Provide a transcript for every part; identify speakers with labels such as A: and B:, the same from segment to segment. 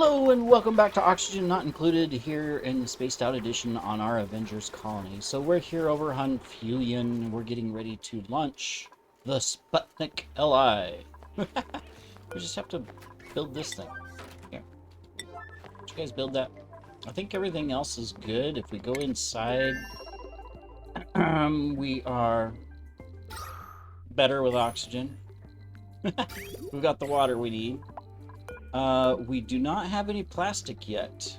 A: Hello and welcome back to Oxygen Not Included here in the Spaced Out Edition on our Avengers colony. So we're here over on Fulian. We're getting ready to launch the Sputnik Li. We just have to build this thing. Here. Did you guys build that? I think everything else is good. If we go inside, we are better with oxygen. We've got the water we need. We do not have any plastic yet.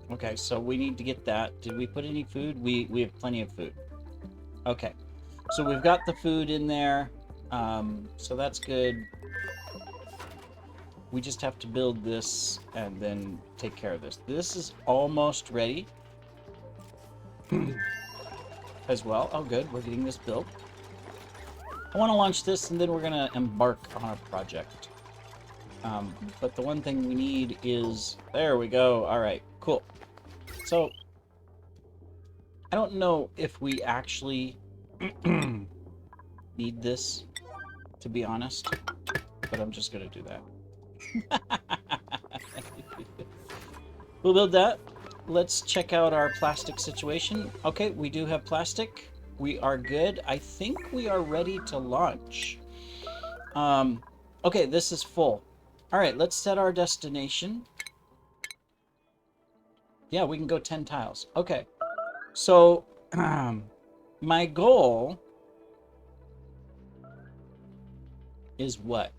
A: Okay, so we need to get that. Did we put any food? We have plenty of food. Okay, so we've got the food in there. So that's good. We just have to build this and then take care of this. This is almost ready as well. Oh, good. We're getting this built. I want to launch this and then we're going to embark on a project. But the one thing we need is... There we go. All right, cool. So, I don't know if we actually need this, to be honest, but I'm just going to do that. We'll build that. Let's check out our plastic situation. Okay, we do have plastic. We are good. I think we are ready to launch. Okay, this is full. All right, let's set our destination. Yeah, we can go 10 tiles. Okay, so my goal is what?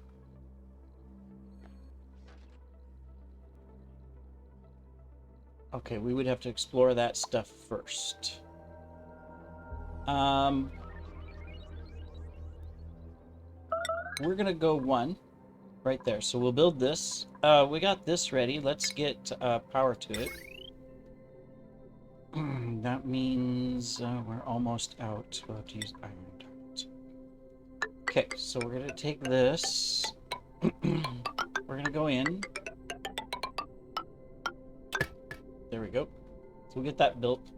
A: Okay, we would have to explore that stuff first. We're gonna go 1. Right there. So we'll build this. We got this ready. Let's get power to it. That means we're almost out. We'll have to use iron dart. Okay, so we're going to take this. We're going to go in. There we go. So we'll get that built.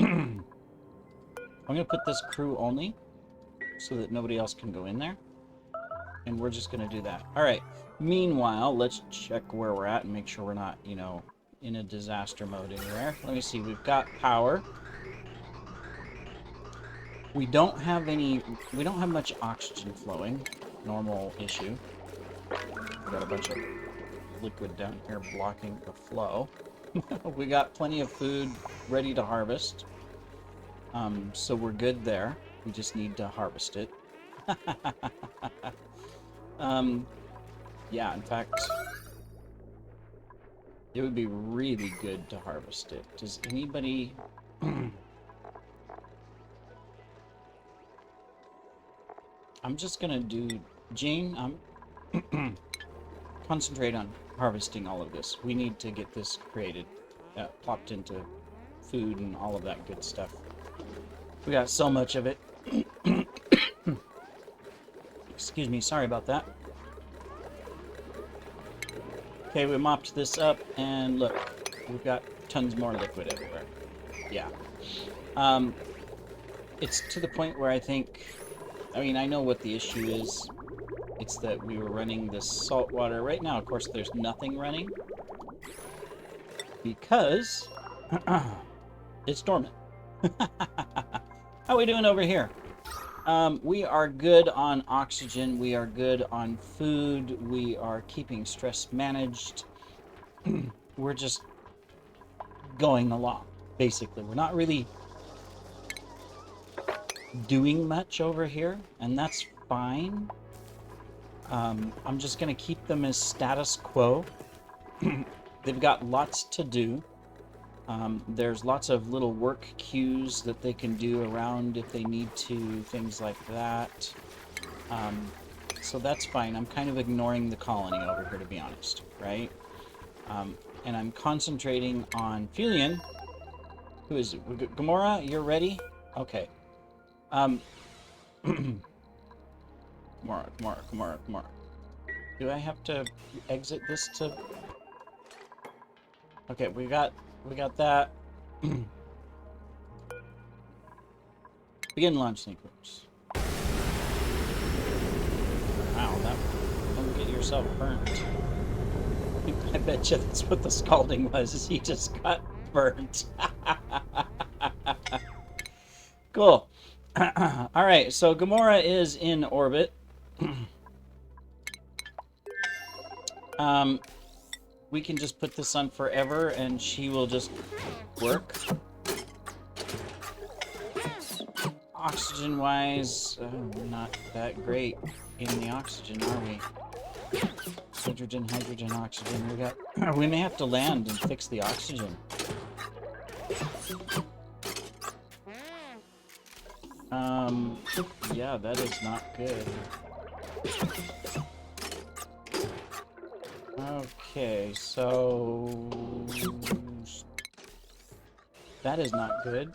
A: I'm going to put this crew only so that nobody else can go in there. And we're just going to do that. All right. Meanwhile, let's check where we're at and make sure we're not, you know, in a disaster mode anywhere. Let me see. We've got power. We don't have much oxygen flowing. Normal issue. We've got a bunch of liquid down here blocking the flow. We got plenty of food ready to harvest. So we're good there. We just need to harvest it. Yeah, in fact, it would be really good to harvest it. Does anybody... I'm just gonna do... Jane, concentrate on harvesting all of this. We need to get this created, plopped into food and all of that good stuff. We got so much of it. Excuse me, sorry about that. Okay, we mopped this up, and look, we've got tons more liquid everywhere. Yeah. It's to the point where I think... I mean, I know what the issue is. It's that we were running this salt water. Right now, of course, there's nothing running. Because... it's dormant. How are we doing over here? We are good on oxygen. We are good on food. We are keeping stress managed. We're just going along, basically. We're not really doing much over here, and that's fine. I'm just going to keep them as status quo. They've got lots to do. There's lots of little work queues that they can do around if they need to, things like that. So that's fine. I'm kind of ignoring the colony over here, to be honest, right? And I'm concentrating on Fulian. Who is it? Gamora, you're ready? Okay. Gamora. Do I have to exit this to... Okay, we got that. Begin launch sequence. Wow, that... Don't get yourself burnt. I bet you that's what the scalding was, is he just got burnt. Cool. Alright, so Gamora is in orbit. We can just put this on forever and she will just work. Oxygen-wise, not that great in the oxygen, are we? Hydrogen, hydrogen, oxygen. We may have to land and fix the oxygen. Yeah, that is not good. Okay, so that is not good.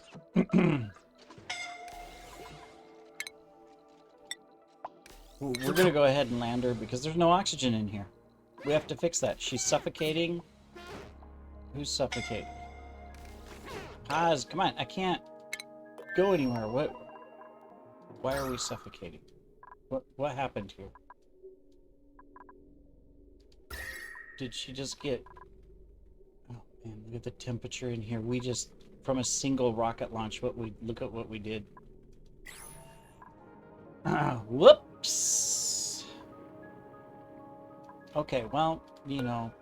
A: We're gonna go ahead and land her because there's no oxygen in here. We have to fix that. She's suffocating. Who's suffocating? Paz, come on, I can't go anywhere. What? Why are we suffocating? What happened here? Did she just get... Oh man, look at the temperature in here. We just, from a single rocket launch, look at what we did. Whoops! Okay, well, you know.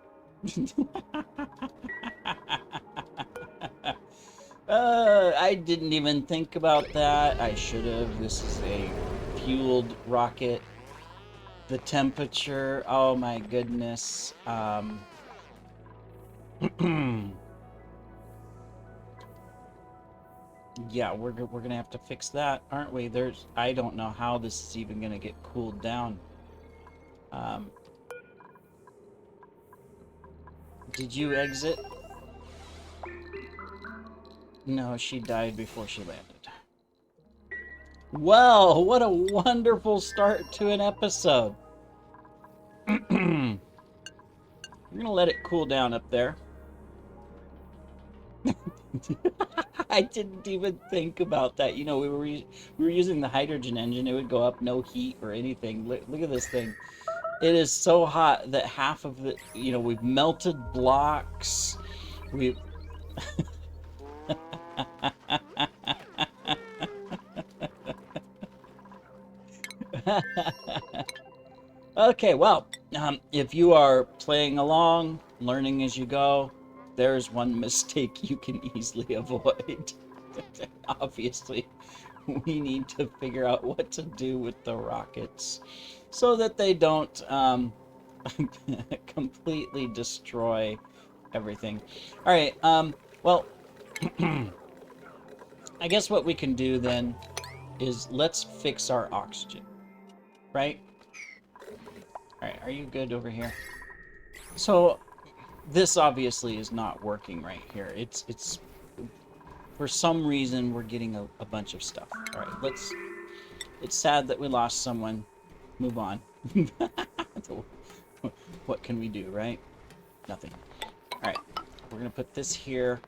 A: I didn't even think about that. I should have. This is a fueled rocket. The temperature, oh my goodness. Yeah, we're gonna have to fix that, aren't we? I don't know how this is even gonna get cooled down. Did you exit? No, she died before she landed. Well, what a wonderful start to an episode. We're gonna let it cool down up there. I didn't even think about that. You know, we were using the hydrogen engine. It would go up, no heat or anything. Look at this thing. It is so hot that half of the, you know, we've melted blocks. We've... Okay, well, if you are playing along, learning as you go, there's one mistake you can easily avoid. Obviously, we need to figure out what to do with the rockets so that they don't completely destroy everything. All right, well, I guess what we can do then is let's fix our oxygen, right? All right, are you good over here? So this obviously is not working right here. It's for some reason we're getting a bunch of stuff. All right, it's sad that we lost someone. Move on. What can we do, right? Nothing. All right, we're gonna put this here.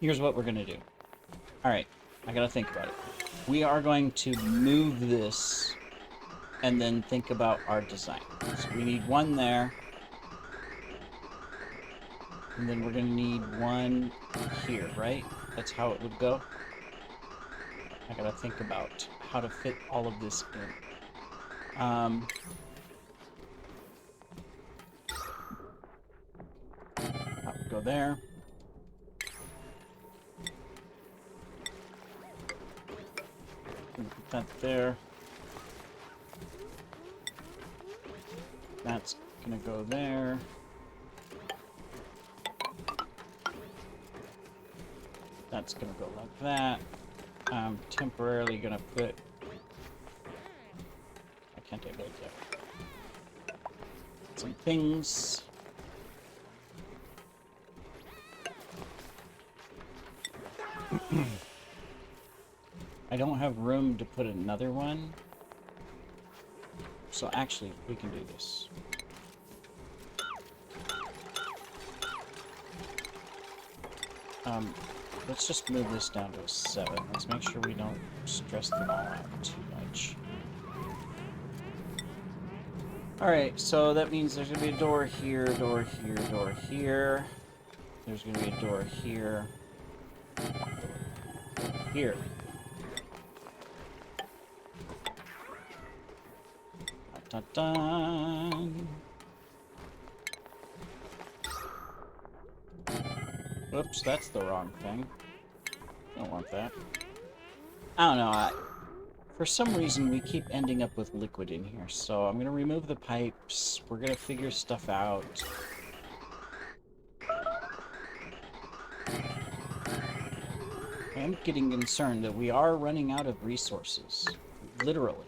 A: Here's what we're gonna do. All right, I gotta think about it. We are going to move this and then think about our design. So we need one there. And then we're gonna need one here, right? That's how it would go. I gotta think about how to fit all of this in. That would go there. Put that there. That's gonna go there. That's gonna go like that. I'm temporarily gonna put... I can't take those there. Some things. I don't have room to put another one. So actually, we can do this. Let's just move this down to a 7. Let's make sure we don't stress them all out too much. Alright, so that means there's gonna be a door here, door here, door here. There's gonna be a door here. Here. Dun, dun, dun. Oops, that's the wrong thing. Don't want that. I don't know. For some reason, we keep ending up with liquid in here. So I'm going to remove the pipes. We're going to figure stuff out. I'm getting concerned that we are running out of resources. Literally.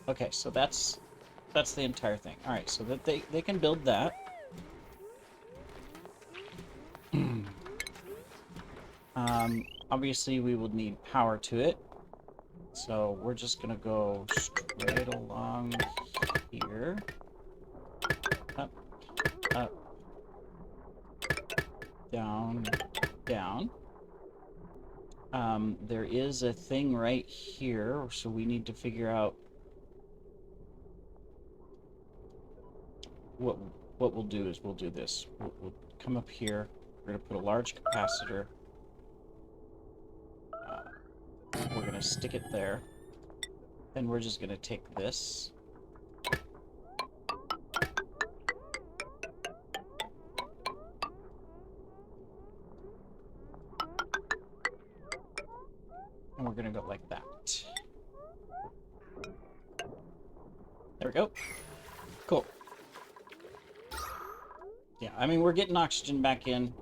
A: Okay, so that's the entire thing. Alright, so that they can build that. Obviously, we will need power to it. So we're just going to go straight along here. Up, up, down, down. There is a thing right here, so we need to figure out what we'll do is we'll do this. We'll come up here. We're going to put a large capacitor. We're going to stick it there. Then we're just going to take this. And we're going to go like that. There we go. Cool. Yeah, I mean, we're getting oxygen back in.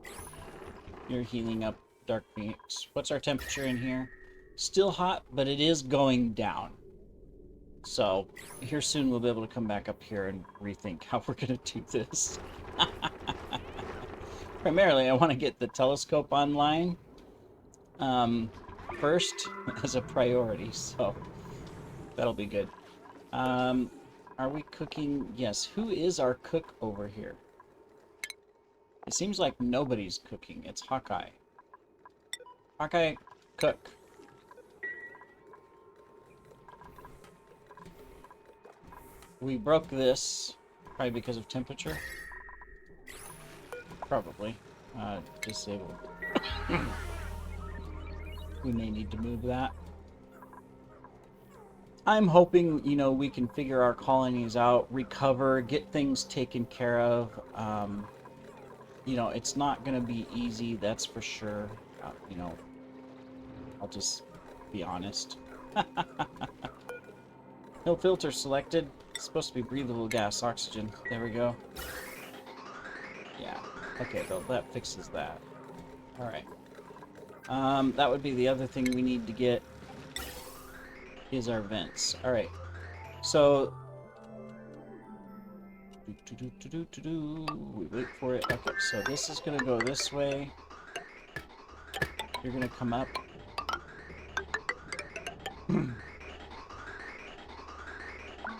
A: You're healing up, Dark Phoenix. What's our temperature in here? Still hot, but it is going down. So, here soon we'll be able to come back up here and rethink how we're going to do this. Primarily, I want to get the telescope online first as a priority, so that'll be good. Are we cooking? Yes. Who is our cook over here? It seems like nobody's cooking. It's Hawkeye. Hawkeye, cook. We broke this, probably because of temperature. Probably. Disabled. We may need to move that. I'm hoping, you know, we can figure our colonies out, recover, get things taken care of. You know, it's not going to be easy, that's for sure. You know, I'll just be honest. No filter selected. It's supposed to be breathable gas, oxygen. There we go. Yeah. Okay, though, that fixes that. Alright. That would be the other thing we need to get is our vents. Alright. So... We wait for it. Okay, so this is going to go this way. You're going to come up.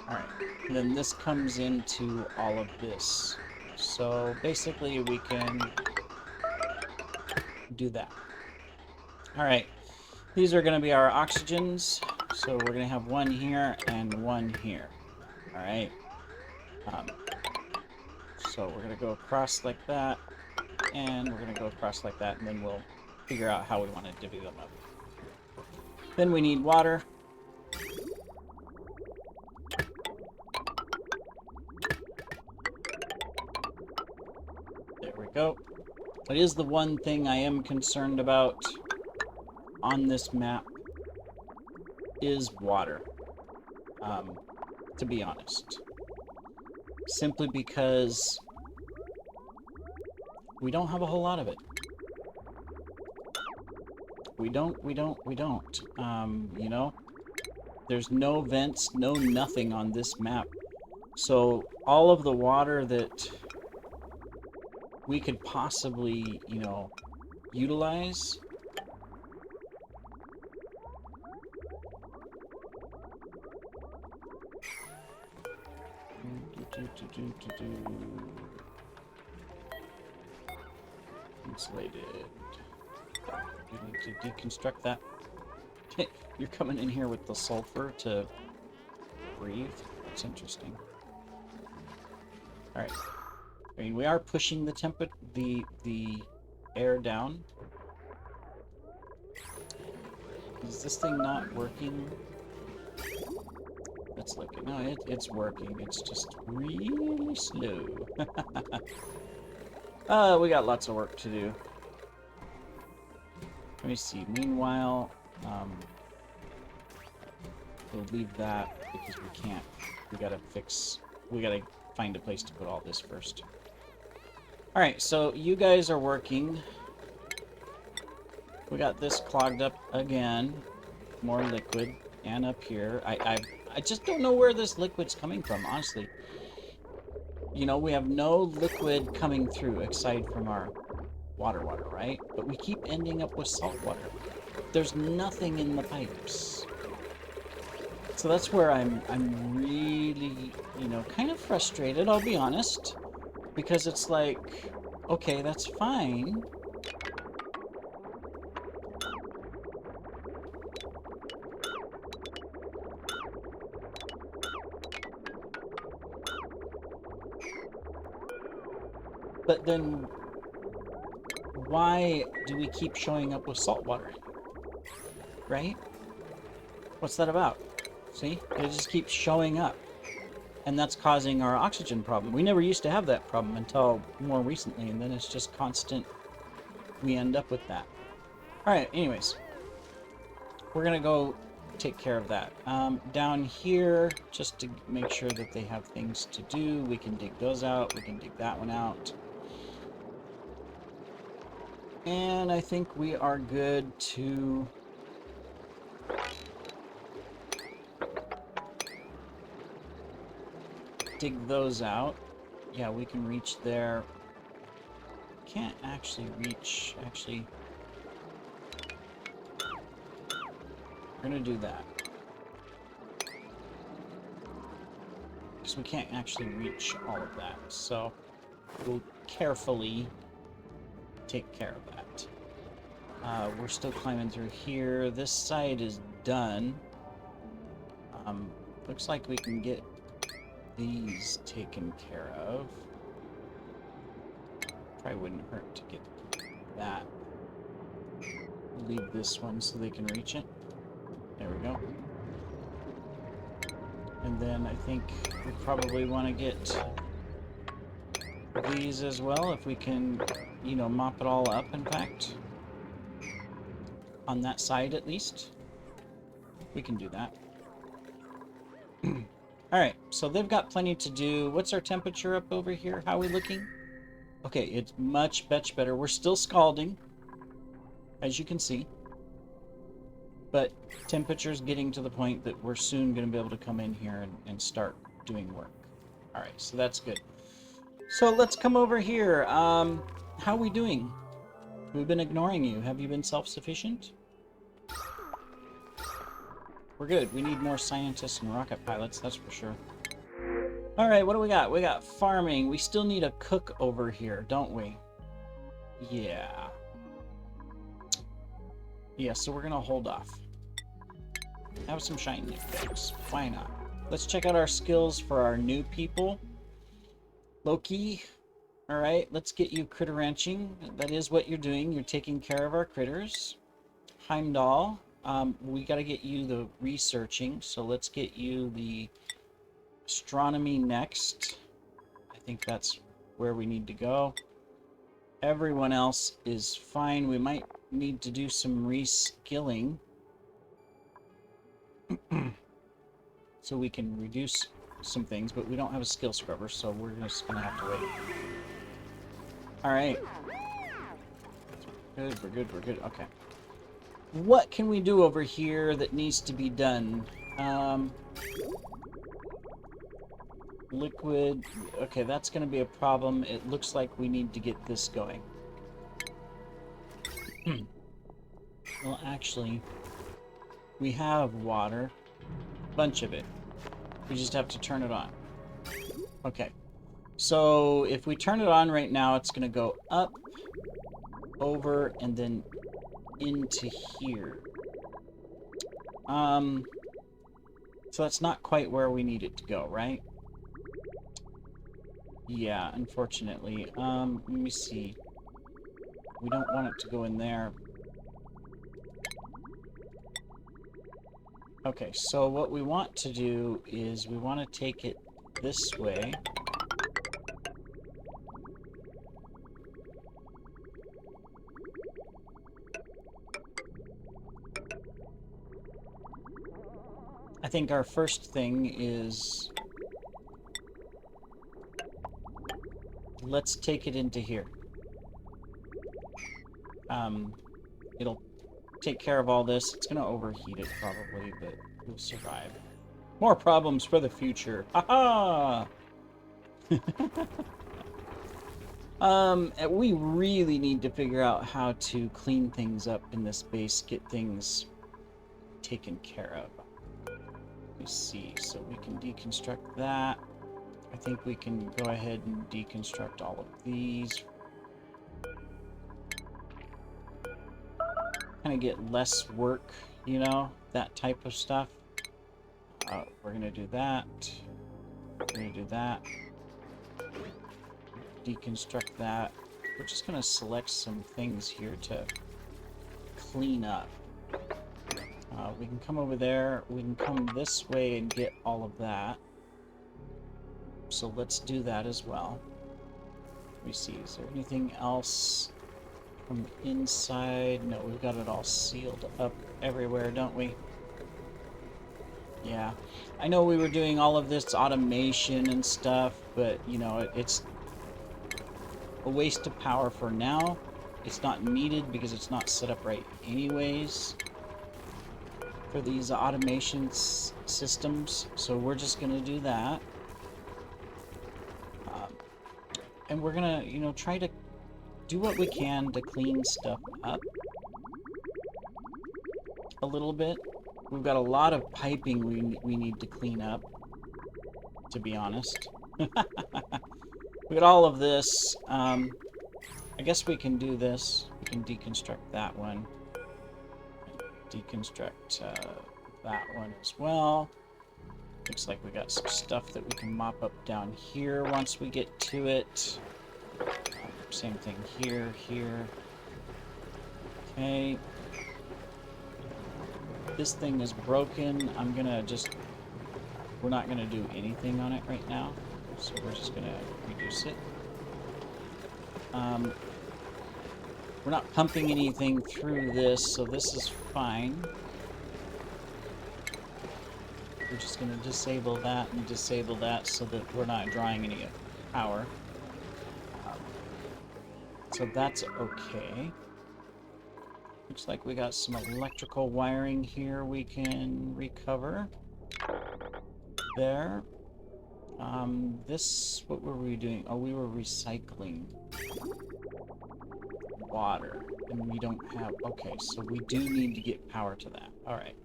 A: Alright, and then this comes into all of this. So basically we can do that. Alright, these are going to be our oxygens. So we're going to have one here and one here. Alright. So we're going to go across like that, and we're going to go across like that, and then we'll figure out how we want to divvy them up. Then we need water. There we go. It is the one thing I am concerned about on this map is water, to be honest. Simply because we don't have a whole lot of it. We don't. You know? There's no vents, no nothing on this map. So all of the water that we could possibly, you know, utilize... Insulated. You need to deconstruct that. You're coming in here with the sulfur to breathe. That's interesting. All right. I mean, we are pushing the air down. Is this thing not working? Let's look. No, it's working. It's just really slow. We got lots of work to do. Let me see. Meanwhile, we'll leave that because we can't. We gotta find a place to put all this first. Alright, so you guys are working. We got this clogged up again. More liquid. And up here. I just don't know where this liquid's coming from, honestly. You know, we have no liquid coming through aside from our water, right? But we keep ending up with salt water. There's nothing in the pipes. So that's where I'm really, you know, kind of frustrated, I'll be honest. Because it's like, okay, that's fine. But then, why do we keep showing up with salt water? Right? What's that about? See? It just keeps showing up. And that's causing our oxygen problem. We never used to have that problem until more recently, and then it's just constant. We end up with that. Alright, anyways. We're gonna go take care of that. Down here, just to make sure that they have things to do, we can dig those out. We can dig that one out. And I think we are good to... dig those out. Yeah, we can reach there. Can't actually reach... Actually... We're gonna do that. Because we can't actually reach all of that. So, we'll carefully take care of that. We're still climbing through here. This side is done. Looks like we can get these taken care of. Probably wouldn't hurt to get that. Leave this one so they can reach it. There we go. And then I think we probably want to get these as well, if we can, you know, mop it all up, in fact. On that side, at least. We can do that. Alright, so they've got plenty to do. What's our temperature up over here? How are we looking? Okay, it's much better. We're still scalding, as you can see. But temperature's getting to the point that we're soon going to be able to come in here and start doing work. Alright, so that's good. So let's come over here. How are we doing? We've been ignoring you. Have you been self-sufficient? We're good. We need more scientists and rocket pilots, that's for sure. Alright, what do we got? We got farming. We still need a cook over here, don't we? Yeah. Yeah, so we're gonna hold off. Have some shiny things. Why not? Let's check out our skills for our new people. Loki. Alright, let's get you critter ranching. That is what you're doing. You're taking care of our critters. Heimdall. We gotta get you the researching, so let's get you the astronomy next. I think that's where we need to go. Everyone else is fine. We might need to do some reskilling so we can reduce some things, but we don't have a skill scrubber, so we're just gonna have to wait. Alright. Good, we're good. Okay. What can we do over here that needs to be done? Liquid. Okay, that's going to be a problem. It looks like we need to get this going. Well, actually, we have water. Bunch of it. We just have to turn it on. Okay. So, if we turn it on right now, it's going to go up, over, and then into here. So that's not quite where we need it to go, right? Yeah, unfortunately. Let me see. We don't want it to go in there. Okay, so what we want to do is we want to take it this way. I think our first thing is let's take it into here. It'll take care of all this. It's going to overheat it probably, but we'll survive. More problems for the future. Haha! We really need to figure out how to clean things up in this base, get things taken care of. Let me see. So we can deconstruct that. I think we can go ahead and deconstruct all of these. Kind of get less work, you know, that type of stuff. We're going to do that. We're going to do that. Deconstruct that. We're just going to select some things here to clean up. We can come over there. We can come this way and get all of that. So let's do that as well. Let me see. Is there anything else from the inside? No, we've got it all sealed up everywhere, don't we? Yeah. I know we were doing all of this automation and stuff, but, you know, it's a waste of power for now. It's not needed because it's not set up right anyways for these automation systems. So we're just going to do that. And we're going to, you know, try to do what we can to clean stuff up a little bit. We've got a lot of piping we need to clean up, to be honest. We got all of this. I guess we can do this. We can deconstruct that one. Deconstruct that one as well. Looks like we got some stuff that we can mop up down here once we get to it. Same thing here, here. Okay. This thing is broken. I'm gonna just... We're not gonna do anything on it right now. So we're just gonna reduce it. We're not pumping anything through this, so this is fine. We're just going to disable that and disable that so that we're not drawing any power. So that's okay. Looks like we got some electrical wiring here we can recover. There. This, what were we doing? Oh, we were recycling water. And we don't have... Okay, so we do need to get power to that. Alright.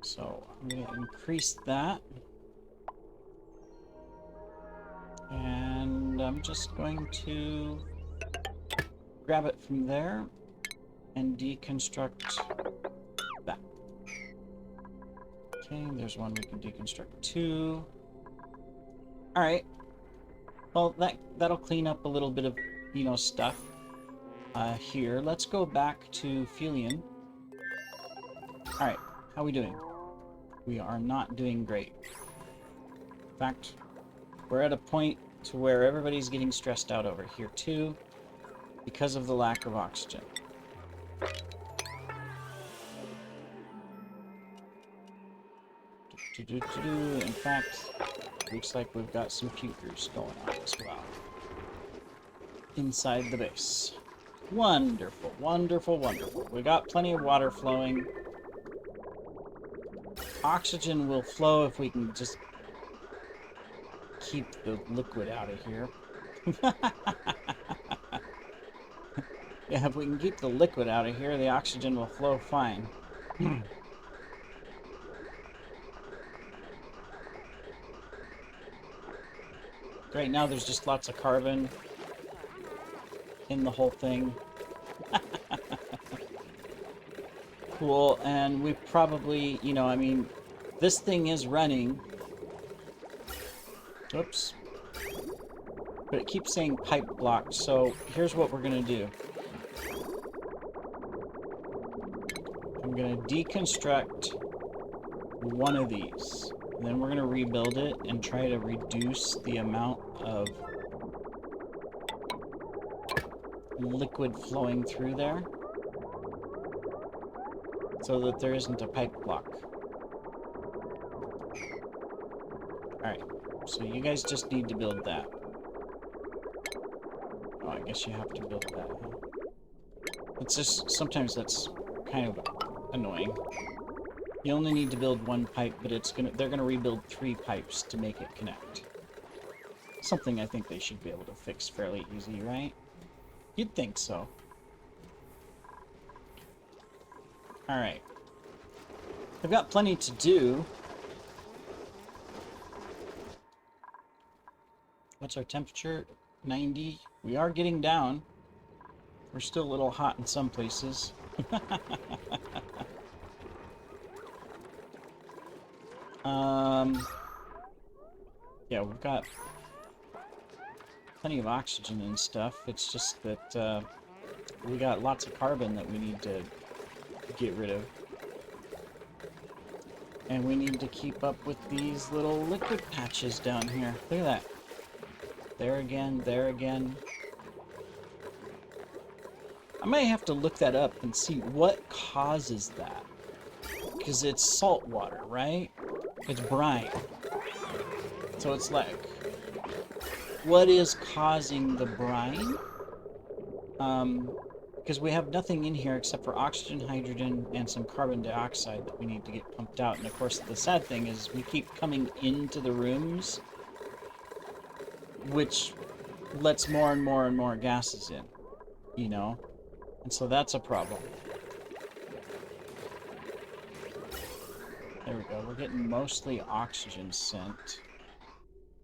A: So I'm going to increase that. And I'm just going to grab it from there and deconstruct that. Okay, there's one we can deconstruct too. Alright. Well, that'll clean up a little bit of, you know, stuff here. Let's go back to Felion. Alright, how are we doing? We are not doing great. In fact, we're at a point to where everybody's getting stressed out over here too because of the lack of oxygen. In fact, looks like we've got some pukers going on as well inside the base. Wonderful, wonderful, wonderful. We got plenty of water flowing. Oxygen will flow if we can just keep the liquid out of here. Yeah, if we can keep the liquid out of here, the oxygen will flow fine. Right now there's just lots of carbon in the whole thing. Cool, and we probably, you know, I mean, This thing is running. Oops. But it keeps saying pipe blocked, so here's what we're gonna do. I'm gonna deconstruct one of these. And then we're gonna rebuild it and try to reduce the amount of liquid flowing through there so that there isn't a pipe block. Alright, so you guys just need to build that. Oh, I guess you have to build that, huh? It's just, sometimes that's kind of annoying. You only need to build one pipe, but they're gonna rebuild 3 pipes to make it connect. Something I think they should be able to fix fairly easy, right? You'd think so. Alright. I've got plenty to do. What's our temperature? 90. We are getting down. We're still a little hot in some places. Yeah, we've got plenty of oxygen and stuff. It's just that we got lots of carbon that we need to get rid of. And we need to keep up with these little liquid patches down here. Look at that. There again, there again. I might have to look that up and see what causes that. Because it's salt water, right? It's brine. So it's like, what is causing the brine? Because we have nothing in here except for oxygen, hydrogen, and some carbon dioxide that we need to get pumped out. And of course, the sad thing is we keep coming into the rooms, which lets more and more and more gases in, you know? And so that's a problem. There we go. We're getting mostly oxygen sent.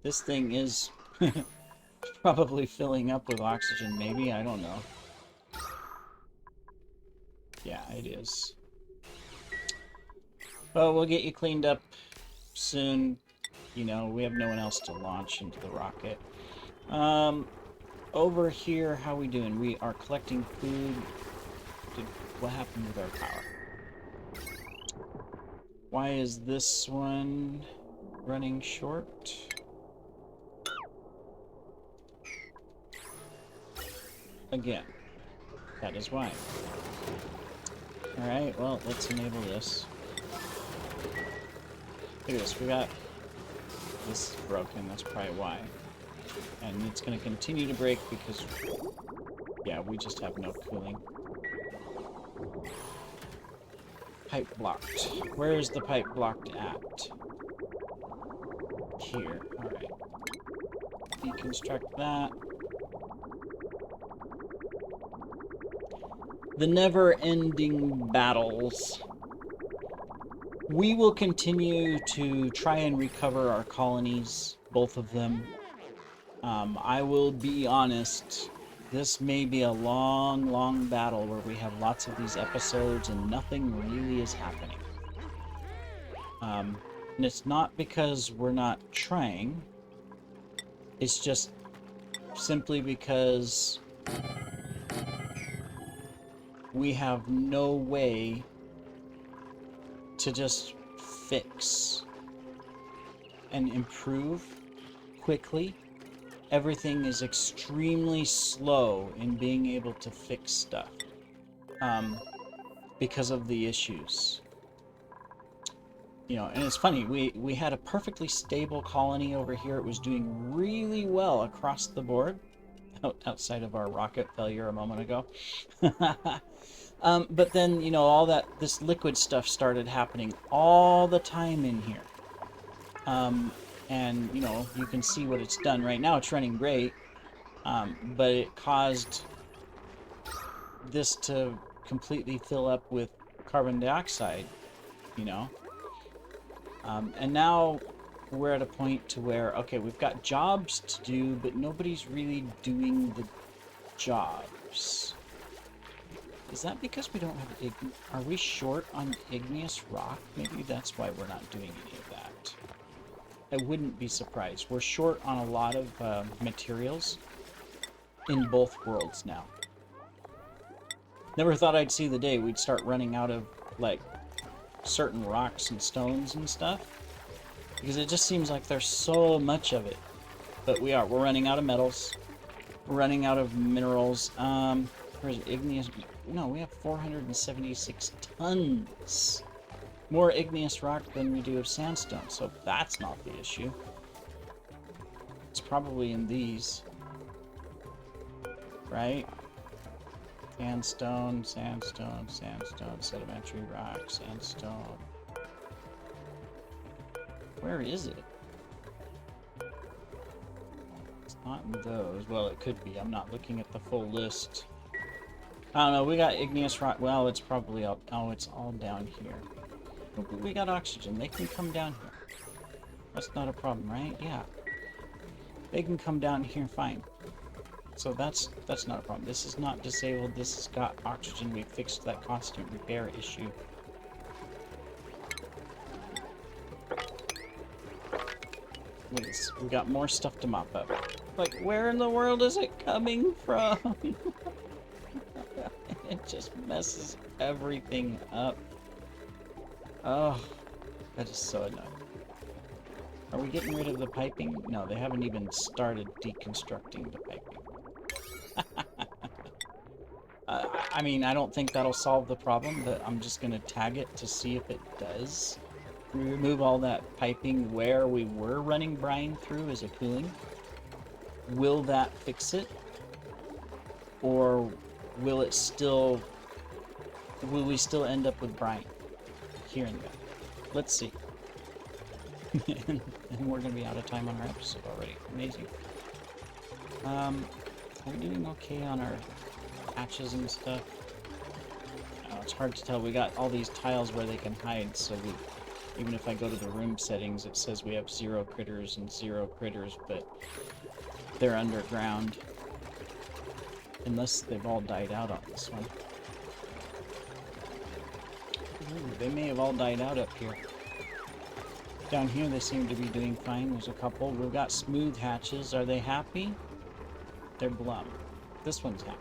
A: This thing is probably filling up with oxygen, maybe? I don't know. Yeah, it is. Well, we'll get you cleaned up soon. You know, we have no one else to launch into the rocket. Over here, how we doing? We are collecting food. What happened with our power? Why is this one running short? Again, that is why. Alright, well, let's enable this. Look at this, we got... This is broken, that's probably why. And it's going to continue to break because... Yeah, we just have no cooling. Pipe blocked. Where is the pipe blocked at? Here, alright. Deconstruct that. The never-ending battles. We will continue to try and recover our colonies, both of them. I will be honest, this may be a long, long battle where we have lots of these episodes and nothing really is happening. And it's not because we're not trying. It's just simply because we have no way to just fix and improve quickly. Everything is extremely slow in being able to fix stuff because of the issues. You know, and it's funny, we had a perfectly stable colony over here. It was doing really well across the board, outside of our rocket failure a moment ago. But then, you know, all this liquid stuff started happening all the time in here. And, you know, you can see what it's done. Right now it's running great, but it caused this to completely fill up with carbon dioxide, you know. And now we're at a point to where, okay, we've got jobs to do, but nobody's really doing the jobs. Is that because we don't have are we short on igneous rock? Maybe that's why we're not doing any of that. I wouldn't be surprised. We're short on a lot of materials in both worlds now. Never thought I'd see the day we'd start running out of, like, certain rocks and stones and stuff. Because it just seems like there's so much of it. But we're running out of metals. We're running out of minerals. Where's igneous? No, we have 476 tons. More igneous rock than we do of sandstone, so that's not the issue. It's probably in these. Right? Sandstone, sandstone, sandstone, sedimentary rock, sandstone. Where is it? It's not in those. Well, it could be. I'm not looking at the full list. I don't know. We got igneous rock. Well, it's probably up. Oh, it's all down here. We got oxygen. They can come down here. That's not a problem, right? Yeah. They can come down here fine. So that's not a problem. This is not disabled. This has got oxygen. We fixed that constant repair issue. We got more stuff to mop up. Like, where in the world is it coming from? It just messes everything up. Oh, that is so annoying. Are we getting rid of the piping? No, they haven't even started deconstructing the piping. I mean, I don't think that'll solve the problem, but I'm just going to tag it to see if it does. We remove all that piping where we were running brine through as a cooling. Will that fix it? Or will it still... will we still end up with brine here and there? Let's see. And we're going to be out of time on our episode already. Amazing. Are we doing okay on our hatches and stuff? Oh, it's hard to tell. We got all these tiles where they can hide, so even if I go to the room settings, it says we have 0 critters and 0 critters, but they're underground. Unless they've all died out on this one. Ooh, they may have all died out up here. Down here they seem to be doing fine. There's a couple. We've got smooth hatches. Are they happy? They're glum. This one's happy.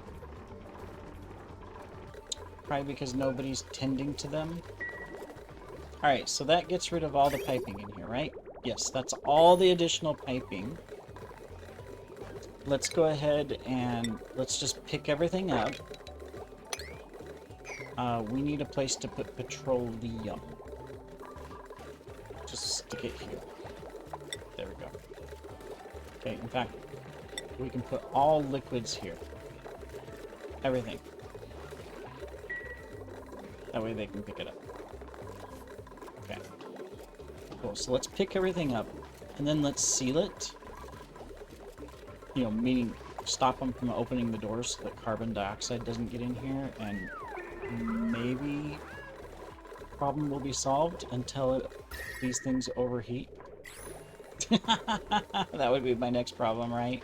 A: Probably because nobody's tending to them. Alright, so that gets rid of all the piping in here, right? Yes, that's all the additional piping. Let's go ahead and let's just pick everything up. We need a place to put petroleum. Just stick it here. There we go. Okay, in fact, we can put all liquids here. Everything. That way they can pick it up. Okay. Cool, so let's pick everything up, and then let's seal it. You know, meaning stop them from opening the doors so that carbon dioxide doesn't get in here, and maybe problem will be solved until these things overheat. That would be my next problem, right?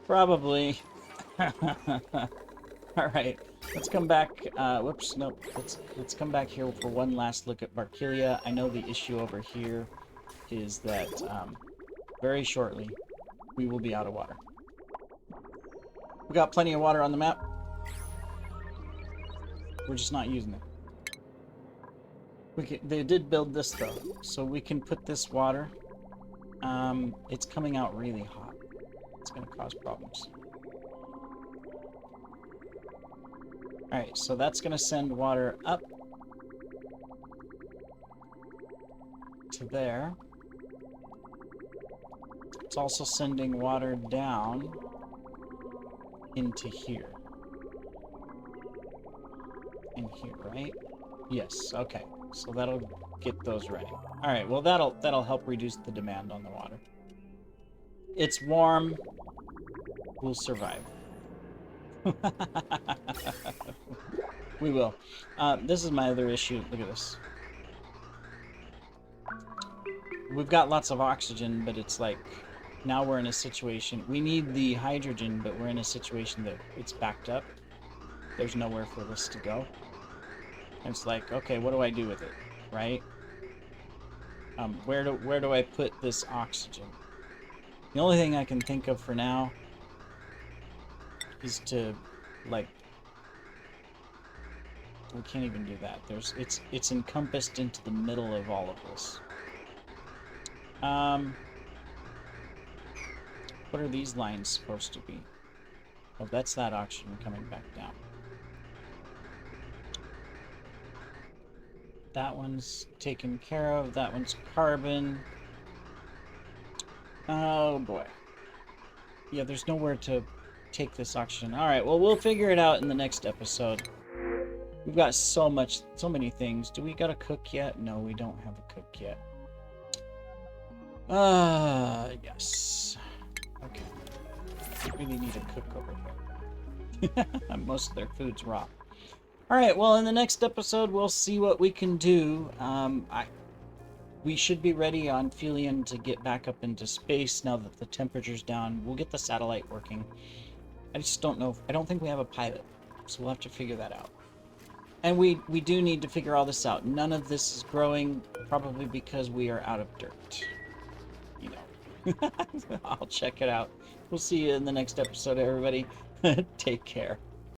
A: Probably. Alright, let's come back. Whoops, nope. Let's come back here for one last look at Barkelia. I know the issue over here is that very shortly we will be out of water. We got plenty of water on the map. We're just not using it. They did build this though, so we can put this water. It's coming out really hot. It's going to cause problems. Alright, so that's going to send water up to there. It's also sending water down into here. In here, right? Yes, okay. So that'll get those ready. Alright, well that'll help reduce the demand on the water. It's warm. We'll survive. We will. This is my other issue. Look at this. We've got lots of oxygen, but it's like now we're in a situation. We need the hydrogen, but we're in a situation that it's backed up. There's nowhere for this to go. And it's like, okay, what do I do with it, right? Where do I put this oxygen? The only thing I can think of for now is to, like, we can't even do that. It's encompassed into the middle of all of this. What are these lines supposed to be? Oh, that's that oxygen coming back down. That one's taken care of. That one's carbon. Oh, boy. Yeah, there's nowhere to take this oxygen. Alright, well, we'll figure it out in the next episode. We've got so many things. Do we got a cook yet? No, we don't have a cook yet. Yes. Okay. We really need a cook over here. Most of their food's raw. Alright, well, in the next episode, we'll see what we can do. We should be ready on Felion to get back up into space now that the temperature's down. We'll get the satellite working. I just don't know. I don't think we have a pilot, so we'll have to figure that out. And we do need to figure all this out. None of this is growing, probably because we are out of dirt. You know. I'll check it out. We'll see you in the next episode, everybody. Take care.